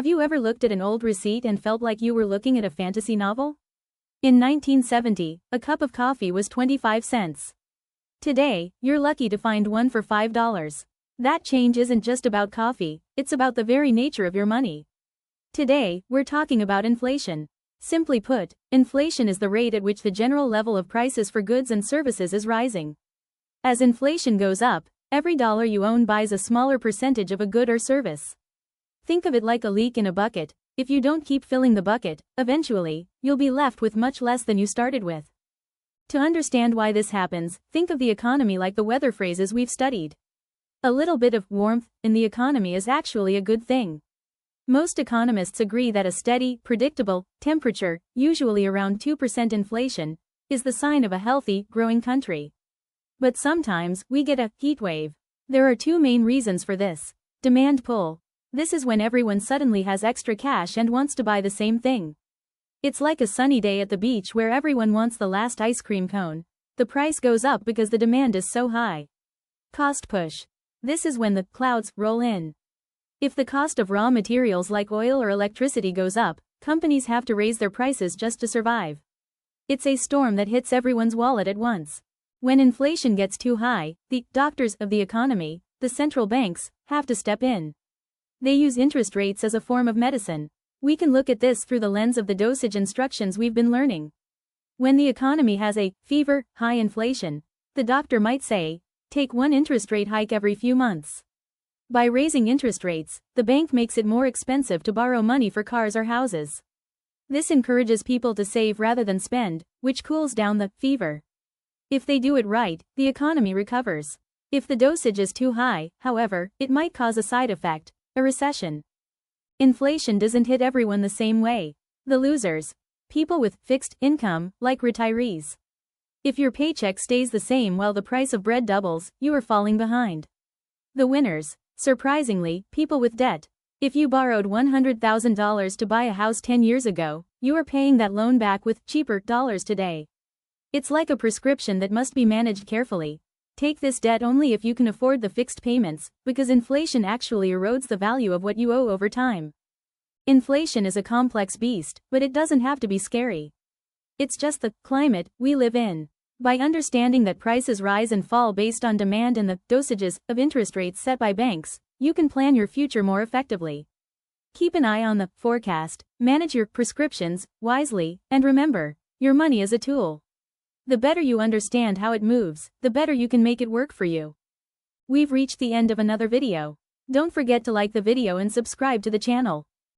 Have you ever looked at an old receipt and felt like you were looking at a fantasy novel? In 1970, a cup of coffee was 25 cents. Today, you're lucky to find one for $5. That change isn't just about coffee, it's about the very nature of your money. Today, we're talking about inflation. Simply put, inflation is the rate at which the general level of prices for goods and services is rising. As inflation goes up, every dollar you own buys a smaller percentage of a good or service. Think of it like a leak in a bucket. If you don't keep filling the bucket, eventually, you'll be left with much less than you started with. To understand why this happens, think of the economy like the weather phrases we've studied. A little bit of warmth in the economy is actually a good thing. Most economists agree that a steady, predictable temperature, usually around 2% inflation, is the sign of a healthy, growing country. But sometimes, we get a heat wave. There are two main reasons for this. Demand pull. This is when everyone suddenly has extra cash and wants to buy the same thing. It's like a sunny day at the beach where everyone wants the last ice cream cone. The price goes up because the demand is so high. Cost push. This is when the clouds roll in. If the cost of raw materials like oil or electricity goes up, companies have to raise their prices just to survive. It's a storm that hits everyone's wallet at once. When inflation gets too high, the doctors of the economy, the central banks, have to step in. They use interest rates as a form of medicine. We can look at this through the lens of the dosage instructions we've been learning. When the economy has a fever, high inflation, the doctor might say, take one interest rate hike every few months. By raising interest rates, the bank makes it more expensive to borrow money for cars or houses. This encourages people to save rather than spend, which cools down the fever. If they do it right, the economy recovers. If the dosage is too high, however, it might cause a side effect, a recession. Inflation doesn't hit everyone the same way. The losers. People with fixed income, like retirees. If your paycheck stays the same while the price of bread doubles, you are falling behind. The winners. Surprisingly, people with debt. If you borrowed $100,000 to buy a house 10 years ago, you are paying that loan back with cheaper dollars today. It's like a prescription that must be managed carefully. Take this debt only if you can afford the fixed payments, because inflation actually erodes the value of what you owe over time. Inflation is a complex beast, but it doesn't have to be scary. It's just the climate we live in. By understanding that prices rise and fall based on demand and the dosages of interest rates set by banks, you can plan your future more effectively. Keep an eye on the forecast, manage your prescriptions wisely, and remember, your money is a tool. The better you understand how it moves, the better you can make it work for you. We've reached the end of another video. Don't forget to like the video and subscribe to the channel.